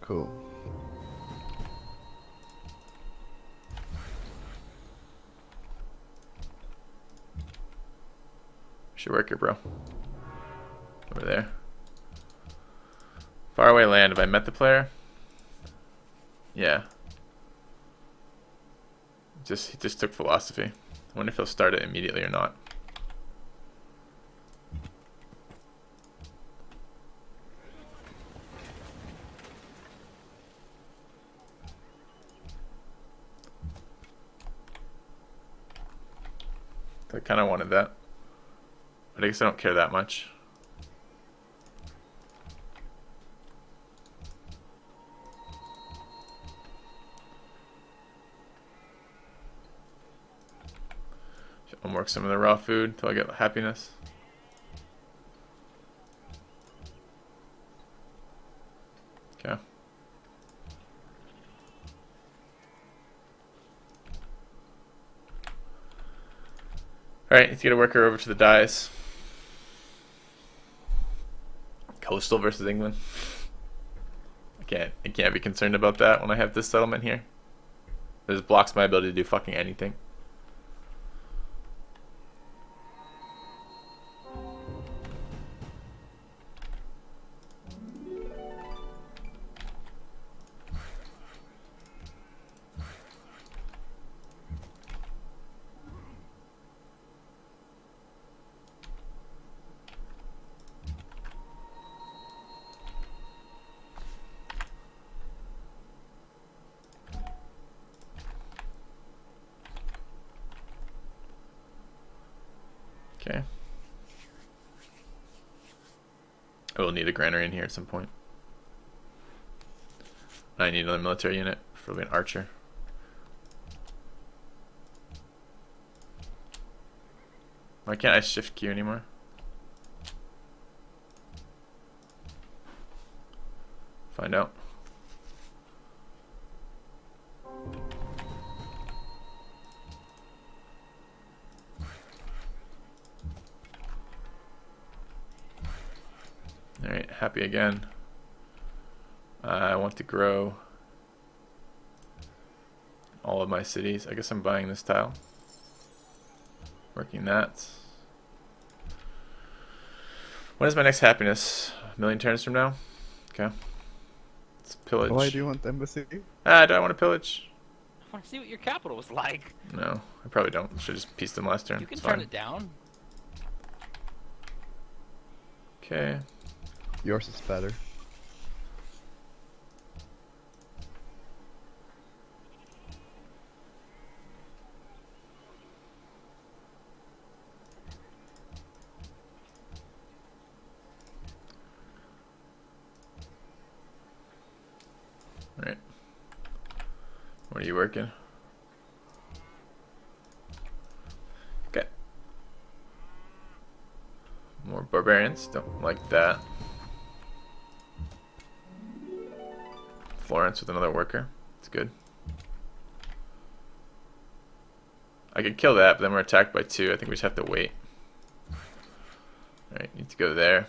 Cool. Should work here, bro. Over there. Faraway land. Have I met the player? Yeah. He just took philosophy. I wonder if he'll start it immediately or not. I kind of wanted that. But I guess I don't care that much. Should unwork some of the raw food until I get happiness. Okay. Alright, let's get a worker over to the dyes. Coastal versus England. I can't be concerned about that when I have this settlement here. This blocks my ability to do fucking anything. Okay. I will need a granary in here at some point. I need another military unit, probably an archer. Why can't I shift Q anymore? Find out. Alright, happy again. I want to grow all of my cities. I guess I'm buying this tile. Working that. When is my next happiness? A million turns from now? Okay. Let's pillage. Why do you want embassy? Do I want to pillage? I want to see what your capital was like. No, I probably don't. Should just piece them last turn. You can It's turn fine. it down. Okay. Yours is better. Alright. What are you working? Okay. More barbarians. Don't like that. Florence with another worker. It's good. I could kill that, but then we're attacked by 2. I think we just have to wait. Alright, need to go there.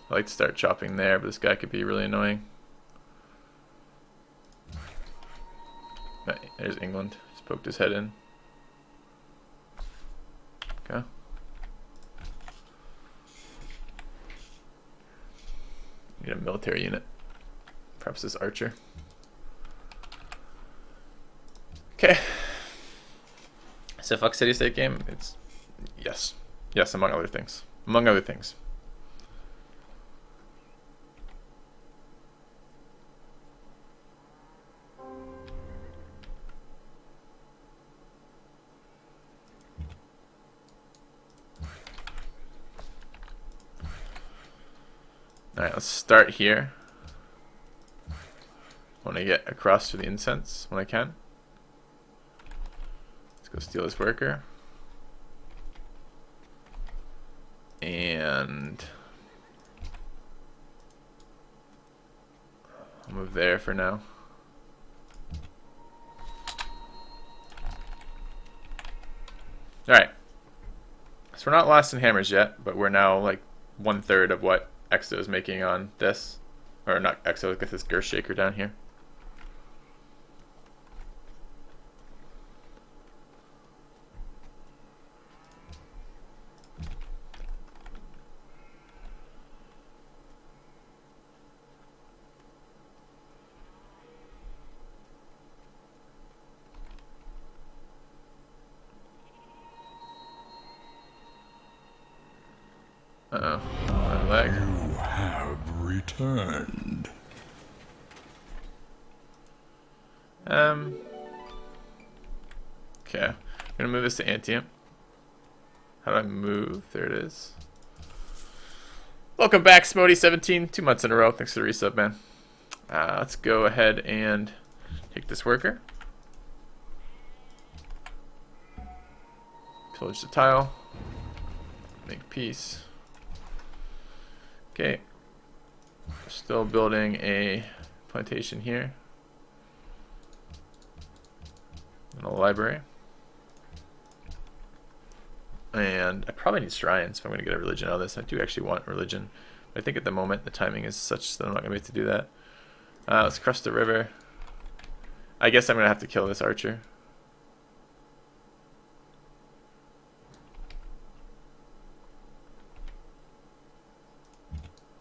I like to start chopping there, but this guy could be really annoying. There's England. Just poked his head in. Okay. Need a military unit. Perhaps this archer. Okay. So fuck city state game? It's yes. Yes, among other things. Among other things. Alright, let's start here. I want to get across to the incense when I can. Let's go steal this worker. And I'll move there for now. Alright. So we're not lost in hammers yet, but we're now like 1/3 of what Exo is making on this. Or not Exo, get this Girthshaker down here. Uh-oh. My leg. You have returned. Okay. I'm gonna move this to Antium. How do I move? There it is. Welcome back, Smody17. 2 months in a row. Thanks for the resub, man. Let's go ahead and take this worker. Pillage the tile. Make peace. Okay. Still building a plantation here. And a library. And I probably need shrines if I'm going to get a religion out of this. I do actually want religion. But I think at the moment the timing is such that I'm not going to be able to do that. Let's cross the river. I guess I'm going to have to kill this archer.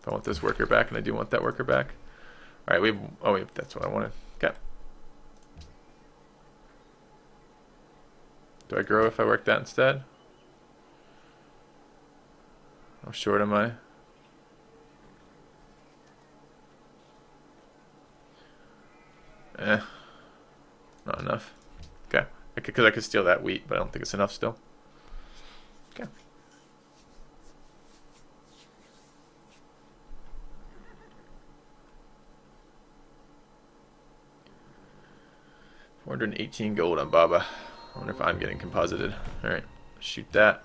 If I want this worker back, and I do want that worker back. Alright, wait, that's what I wanted. Okay. Do I grow if I work that instead? How short am I? Not enough. Okay. Because I could steal that wheat, but I don't think it's enough still. Okay. $418 gold on Baba. I wonder if I'm getting composited. Alright, shoot that.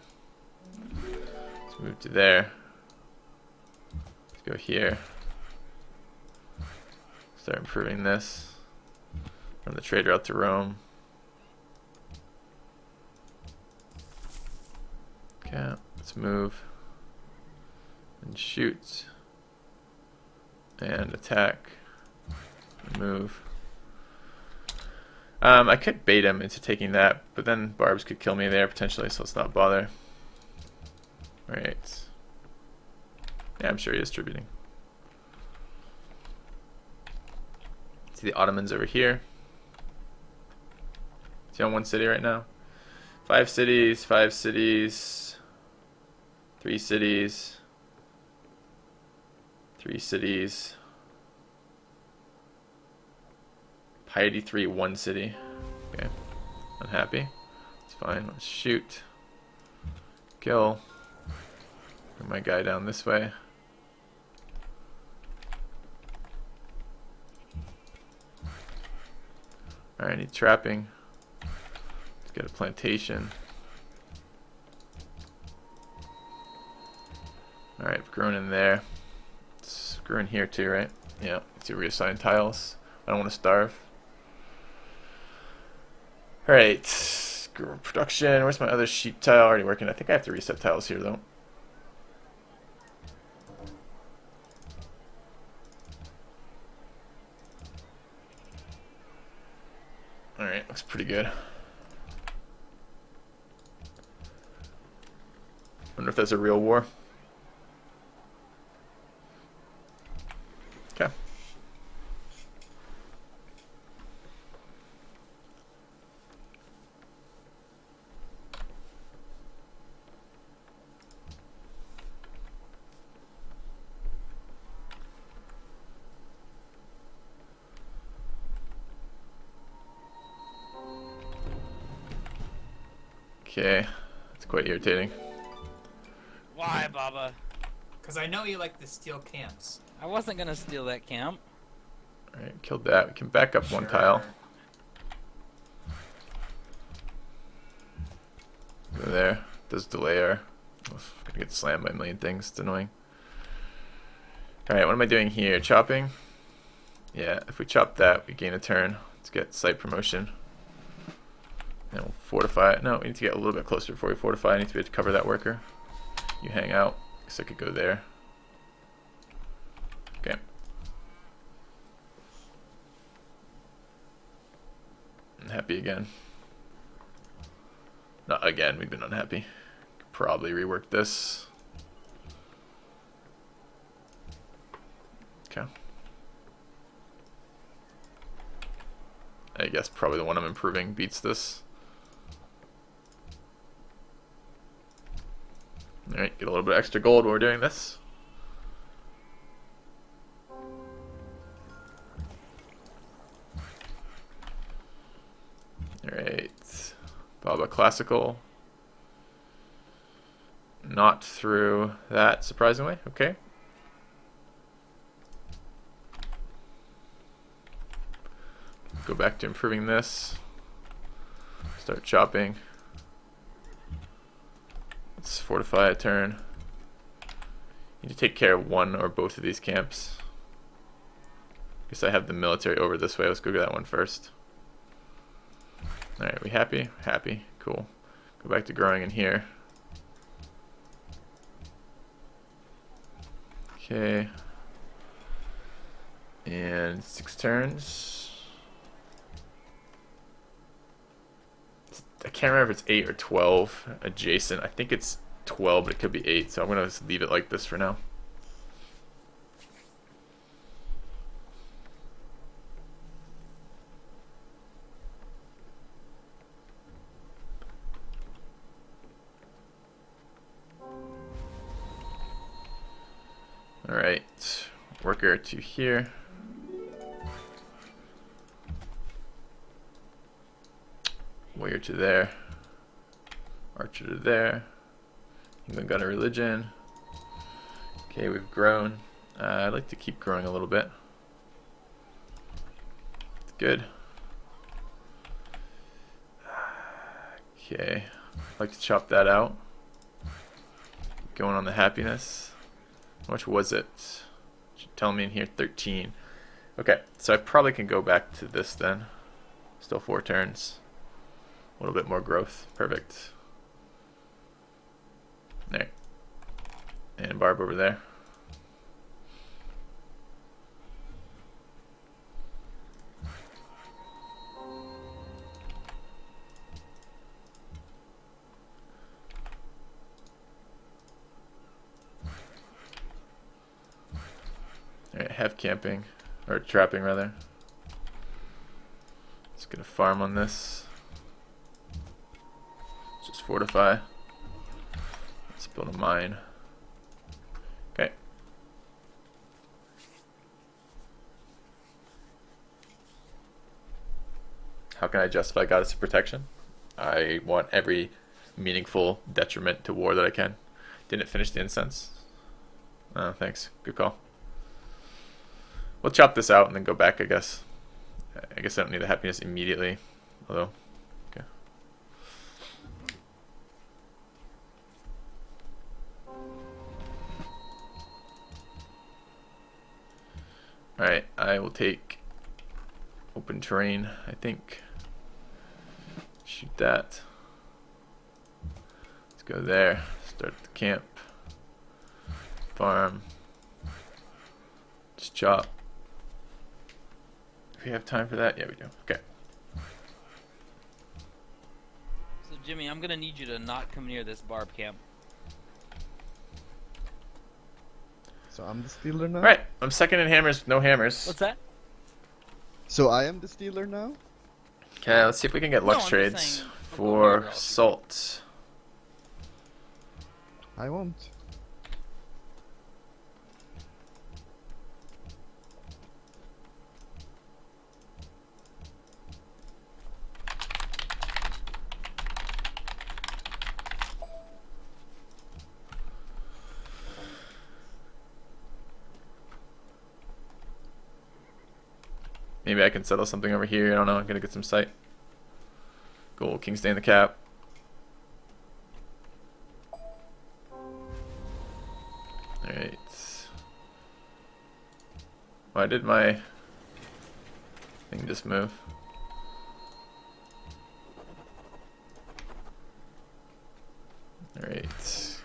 Let's move to there. Let's go here. Start improving this. Run the trader out to Rome. Okay, let's move. And shoot. And attack. And move. I could bait him into taking that, but then Barbs could kill me there potentially, so let's not bother. Alright. Yeah, I'm sure he is distributing. See the Ottomans over here. Is he on 1 city right now? 5 cities, 5 cities, 3 cities, 3 cities. Piety 3, 1 city. Okay. Unhappy. It's fine. Let's shoot. Kill. Bring my guy down this way. Alright, I need trapping. Let's get a plantation. Alright, I've grown in there. Let's grow in here too, right? Yeah. Let's do reassign tiles. I don't want to starve. Alright, production. Where's my other sheep tile? Already working. I think I have to reset tiles here though. Alright, looks pretty good. Wonder if that's a real war. Okay. Okay, that's quite irritating. Why, Baba? Because I know you like to steal camps. I wasn't gonna steal that camp. Alright, killed that. We can back up one tile. Go there. Does delay our... Gonna get slammed by a million things. It's annoying. Alright, what am I doing here? Chopping? Yeah, if we chop that, we gain a turn. Let's get site promotion. And we'll fortify it. No, we need to get a little bit closer before we fortify. I need to be able to cover that worker. You hang out. guess I could go there. Okay. Unhappy again. Not again, we've been unhappy. Could probably rework this. Okay. I guess probably the one I'm improving beats this. Alright, get a little bit extra gold while we're doing this. Alright. Baba Classical. Not through that, surprisingly. Okay. Go back to improving this. Start chopping. Let's fortify a turn. Need to take care of one or both of these camps. Guess I have the military over this way. Let's go get that one first. Alright, we happy? Happy. Cool. Go back to growing in here. Okay. And 6 turns. I can't remember if it's 8 or 12 adjacent. I think it's 12, but it could be 8, so I'm going to leave it like this for now. Alright, worker to here. Warrior to there. Archer to there. England got a religion. Okay, we've grown. I'd like to keep growing a little bit. It's good. Okay, I'd like to chop that out. Going on the happiness. How much was it? Should tell me in here, 13. Okay, so I probably can go back to this then. Still 4 turns. A little bit more growth. Perfect. There. And Barb over there. Alright, have camping. Or trapping rather. Just gonna farm on this. Just fortify. Let's build a mine. Okay. How can I justify Goddess of Protection? I want every meaningful detriment to war that I can. Didn't finish the incense. Oh, thanks. Good call. We'll chop this out and then go back, I guess. I guess I don't need the happiness immediately. Although, okay. Alright, I will take open terrain, I think. Shoot that. Let's go there. Start the camp. Farm. Just chop. Do we have time for that? Yeah, we do. Okay. So Jimmy, I'm gonna need you to not come near this barb camp. So I'm the stealer now? Alright, I'm second in hammers, no hammers. What's that? So I am the stealer now? Okay, let's see if we can get Lux I'm just trades saying, for overall. salt. I won't. Maybe I can settle something over here. I don't know. I'm gonna get some sight. Gold, king stay in the cap. Alright. Why did my thing just move? Alright.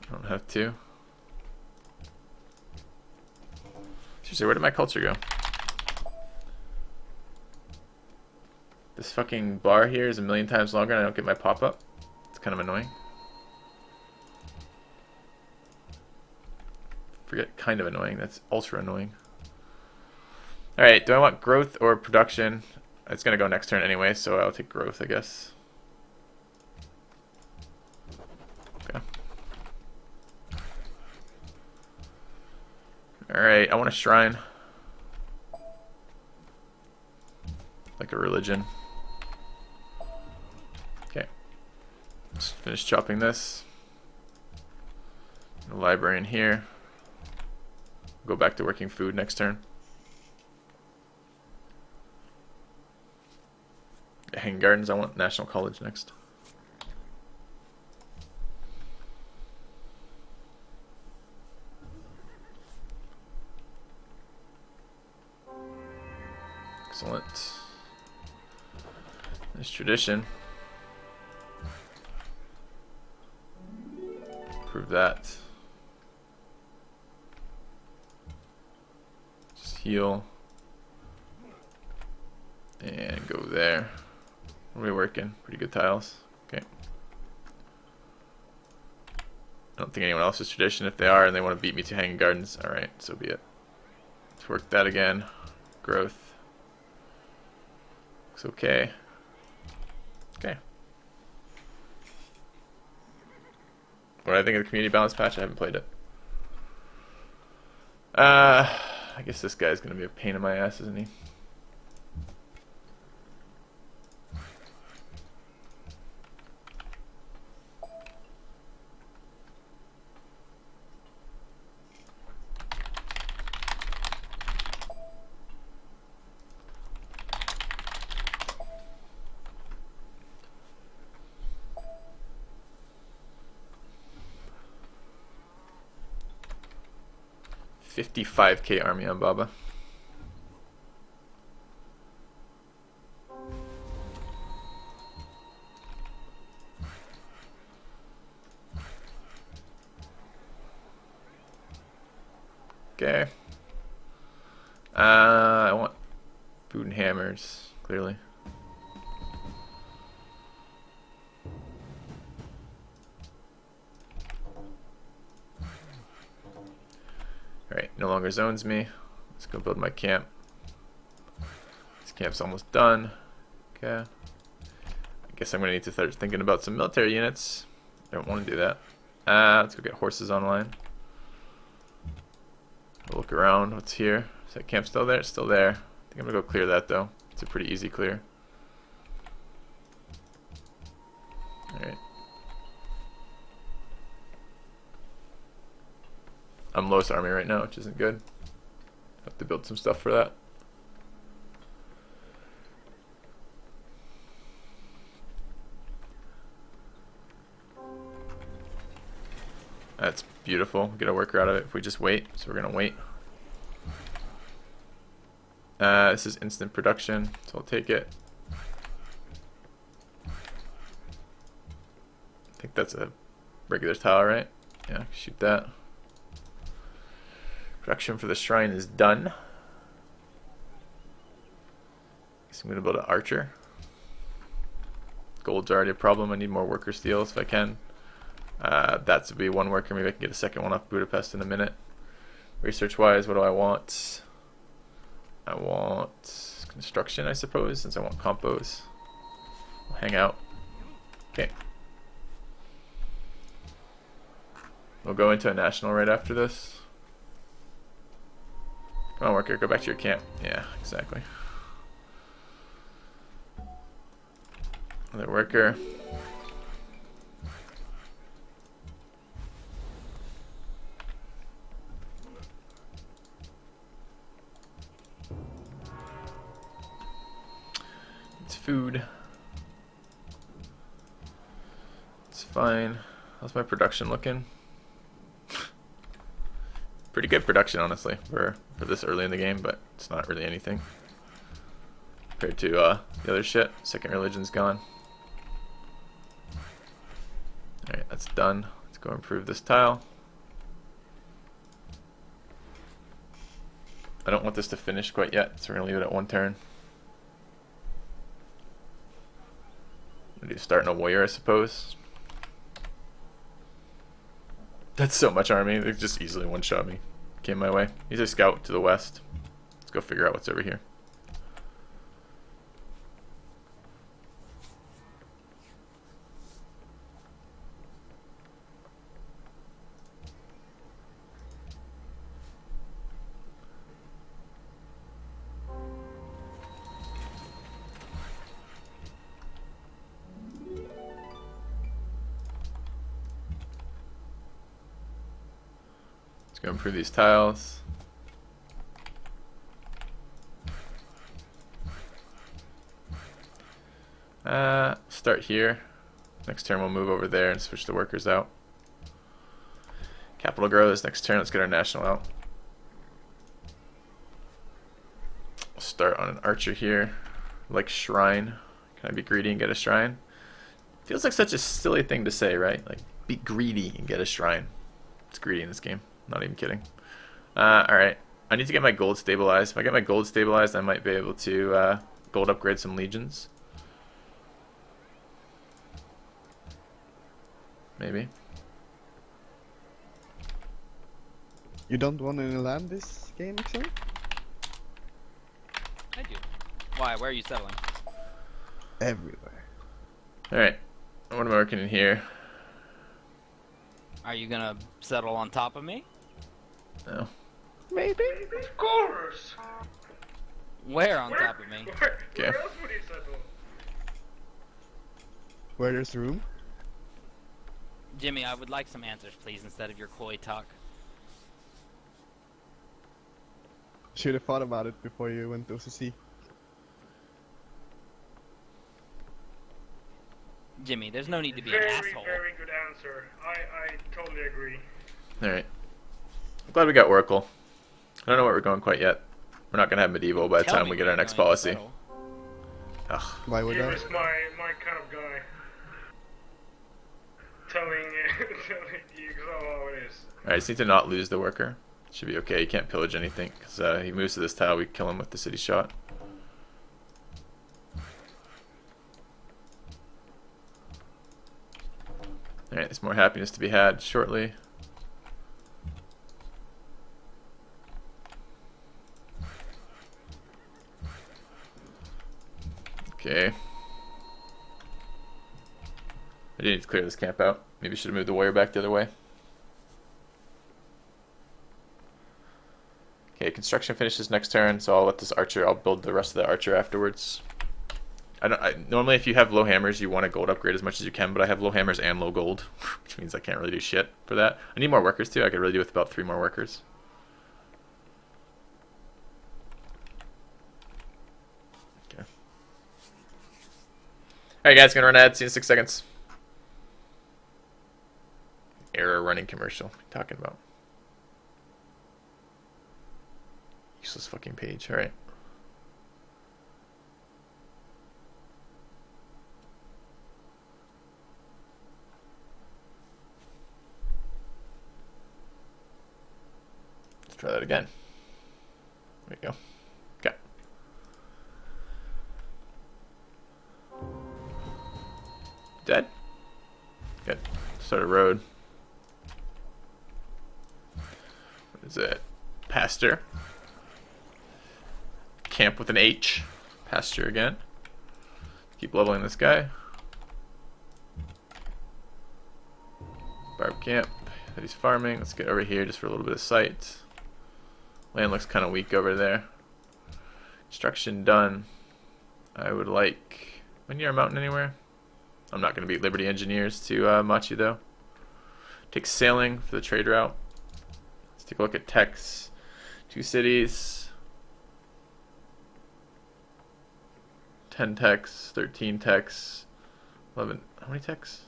I don't have to. Seriously, where did my culture go? This fucking bar here is a million times longer and I don't get my pop-up. It's kind of annoying. Forget kind of annoying, that's ultra annoying. Alright, do I want growth or production? It's gonna go next turn anyway, so I'll take growth, I guess. Okay. Alright, I want a shrine. Like a religion. Okay. Just finish chopping this. A library in here. Go back to working food next turn. Hanging Gardens, I want National College next. Excellent. There's tradition. Prove that. Just heal. And go there. What are we working? Pretty good tiles. Okay. I don't think anyone else is tradition. If they are and they want to beat me to Hanging Gardens, alright, so be it. Let's work that again. Growth. Looks okay. Okay. What do I think of the community balance patch? I haven't played it. I guess this guy's gonna be a pain in my ass, isn't he? $55K army on Baba. Okay. I want food and hammers, clearly. Alright, no longer zones me. Let's go build my camp. This camp's almost done. Okay. I guess I'm going to need to start thinking about some military units. I don't want to do that. Let's go get horses online. Look around. What's here? Is that camp still there? It's still there. I think I'm going to go clear that though. It's a pretty easy clear. Alright. I'm lowest army right now, which isn't good. Have to build some stuff for that. That's beautiful. Get a worker out of it if we just wait. So we're gonna wait. This is instant production, so I'll take it. I think that's a regular tile, right? Yeah, shoot that. Production for the shrine is done. Guess I'm gonna build an archer. Gold's already a problem. I need more worker steals if I can. That's to be one worker. Maybe I can get a second one off Budapest in a minute. Research wise, what do I want? I want construction, I suppose, since I want compos. I'll hang out. Okay. We'll go into a national right after this. Come on, worker, go back to your camp. Yeah, exactly. Another worker. It's food. It's fine. How's my production looking? Pretty good production, honestly, for this early in the game, but it's not really anything compared to the other shit. Second religion's gone. Alright, that's done. Let's Go improve this tile. I don't want this to finish quite yet, so we're going to leave it at 1 turn. We'll do starting a warrior, I suppose. That's so much army. They just easily one-shot me. Came my way. He's a scout to the west. Let's go figure out what's over here. Let's go improve these tiles. Start here. Next turn we'll move over there and switch the workers out. Capital grows. Next turn let's get our national out. We'll start on an archer here. Like shrine. Can I be greedy and get a shrine? Feels like such a silly thing to say, right? Like be greedy and get a shrine. It's greedy in this game. Not even kidding. Alright. I need to get my gold stabilized. If I get my gold stabilized, I might be able to gold upgrade some legions. Maybe. You don't want any land this game, Excel? I do. Why? Where are you settling? Everywhere. Alright. What am I working in here? Are you gonna settle on top of me? No. Maybe. Of course! Where on top of me? Okay. Where else would he settle? Where there's room. Jimmy, I would like some answers, please, instead of your coy talk. Should have thought about it before you went to OCC. Jimmy, there's no need to be an Very, asshole. very good answer. I totally agree. Alright. I'm glad we got Oracle. I don't know where we're going quite yet. We're not going to have medieval by the Tell time me we get where our you're next going to policy. settle. Ugh. Why would He I? was my kind of guy. Telling you how it is. Alright, I just need to not lose the worker. Should be okay. He can't pillage anything because he moves to this tile. We kill him with the city shot. Alright, there's more happiness to be had shortly. Okay. I do need to clear this camp out. Maybe I should have moved the warrior back the other way. Okay, construction finishes next turn, so I'll let this archer, I'll build the rest of the archer afterwards. Normally if you have low hammers, you want to gold upgrade as much as you can, but I have low hammers and low gold, which means I can't really do shit for that. I need more workers too. I could really do with about 3 more workers. Okay. Alright guys, gonna run ads, see you in 6 seconds. Error running commercial. What are you talking about? Useless fucking page. Alright. Let's try that again. There we go. Okay. Dead? Good. Start a road. What is it? Pasture. Camp with an H. Pasture again. Keep leveling this guy. Barb camp that he's farming. Let's get over here just for a little bit of sight. Land looks kind of weak over there. Construction done. I would like... When you're a mountain anywhere? I'm not going to beat Liberty Engineers to Machi though. Take sailing for the trade route. Let's take a look at techs. 2 cities. 10 techs, 13 techs, 11, how many techs?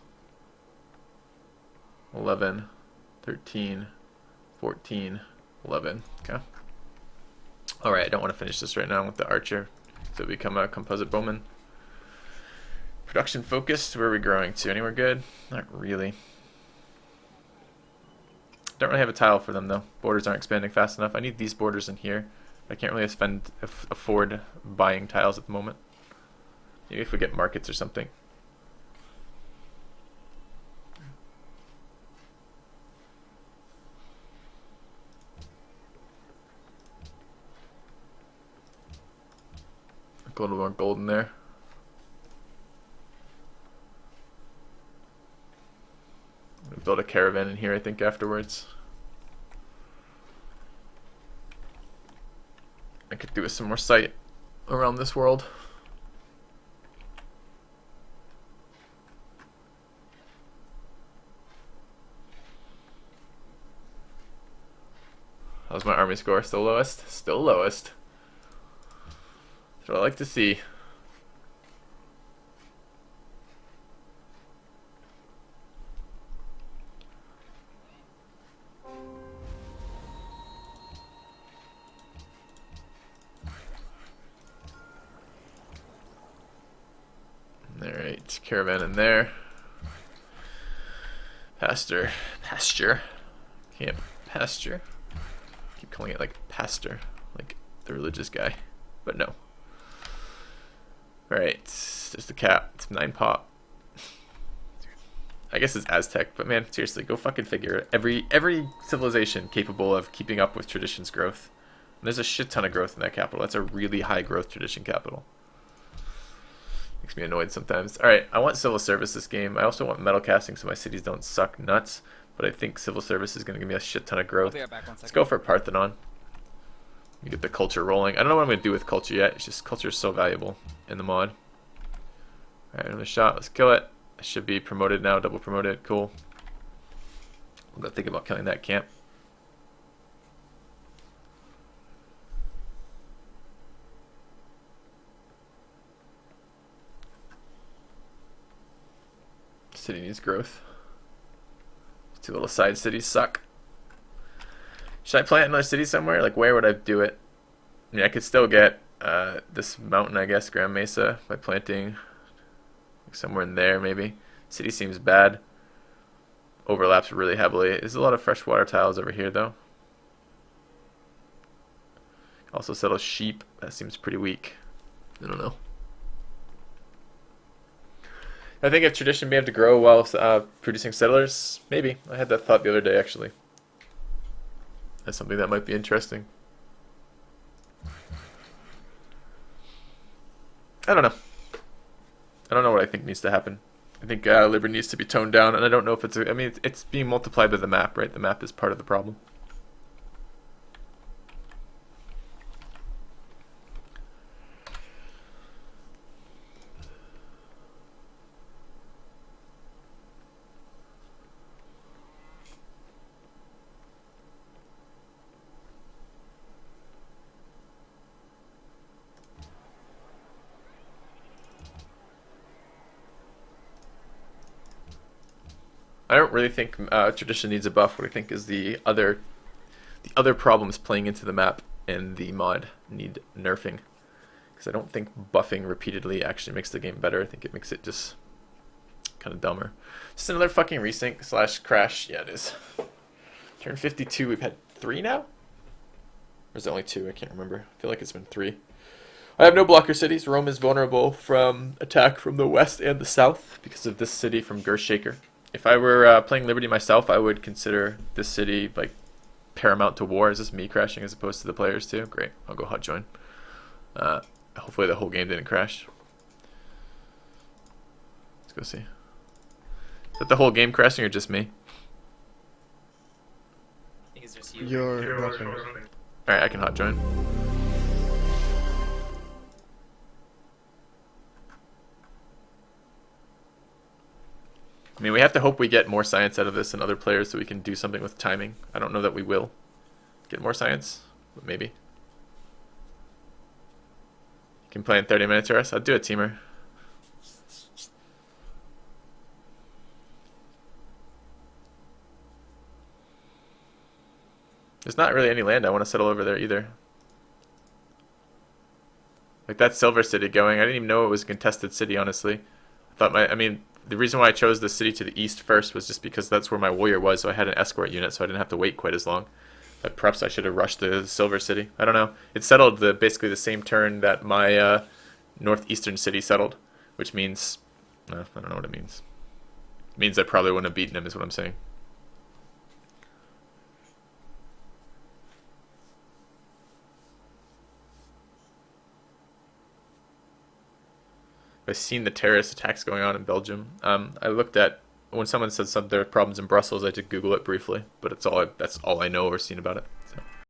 11, 13, 14, 11, okay. Alright, I don't want to finish this right now with the archer, so become a composite bowman. Production focused, where are we growing to? Anywhere good? Not really. Don't really have a tile for them though. Borders aren't expanding fast enough. I need these borders in here. I can't really afford buying tiles at the moment. Maybe if we get markets or something. A little more gold in there. I'm gonna build a caravan in here, I think, afterwards. I could do with some more sight around this world. How's my army score? Still lowest? Still lowest. That's what I like to see. Alright, caravan in there. Pasture. Camp. Pasture. Keep calling it like pastor, like the religious guy, but no. Alright, just a cap. It's 9 pop. I guess it's Aztec, but man, seriously, go fucking figure. Every civilization capable of keeping up with tradition's growth. And there's a shit ton of growth in that capital. That's a really high growth tradition capital. Makes me annoyed sometimes. Alright, I want civil service this game. I also want metal casting so my cities don't suck nuts. But I think civil service is going to give me a shit ton of growth. I'll be right back, 1 second. Let's go for Parthenon. You get the culture rolling. I don't know what I'm going to do with culture yet. It's just culture is so valuable in the mod. Alright, another shot. Let's kill it. I should be promoted now. Double promoted. Cool. We'll go think about killing that camp. City needs growth. Two little side cities suck. Should I plant another city somewhere? Like, where would I do it? I mean, I could still get this mountain, I guess, Grand Mesa, by planting like somewhere in there, maybe. City seems bad. Overlaps really heavily. There's a lot of freshwater tiles over here, though. Also settle sheep. That seems pretty weak. I don't know. I think if tradition may have to grow while producing settlers, maybe. I had that thought the other day, actually. That's something that might be interesting. I don't know. I don't know what I think needs to happen. I think Liber needs to be toned down, and I don't know if it's... I mean, it's being multiplied by the map, right? The map is part of the problem. I don't really think tradition needs a buff. What I think is the other problems playing into the map and the mod need nerfing. Because I don't think buffing repeatedly actually makes the game better. I think it makes it just kind of dumber. Just another fucking resync / crash. Yeah, it is. Turn 52. We've had 3 now? Or is it only 2? I can't remember. I feel like it's been 3. I have no blocker cities. Rome is vulnerable from attack from the west and the south because of this city from Girthshaker. If I were playing Liberty myself, I would consider this city like paramount to war. Is this me crashing as opposed to the players too? Great, I'll go hot join. Hopefully the whole game didn't crash. Let's go see. Is that the whole game crashing or just me? I think it's just you. You're rushing. Alright, I can hot join. I mean, we have to hope we get more science out of this than other players so we can do something with timing. I don't know that we will get more science, but maybe. You can play in 30 minutes or us. I'll do a teamer. There's not really any land I want to settle over there either. Like that Silver City going, I didn't even know it was a contested city, honestly. I mean, the reason why I chose the city to the east first was just because that's where my warrior was, so I had an escort unit, so I didn't have to wait quite as long. But perhaps I should have rushed the silver city. I don't know. It settled basically the same turn that my northeastern city settled, which means... I don't know what it means. It means I probably wouldn't have beaten him, is what I'm saying. I've seen the terrorist attacks going on in Belgium. I looked at when someone said there are problems in Brussels. I did Google it briefly, but that's all I know or seen about it.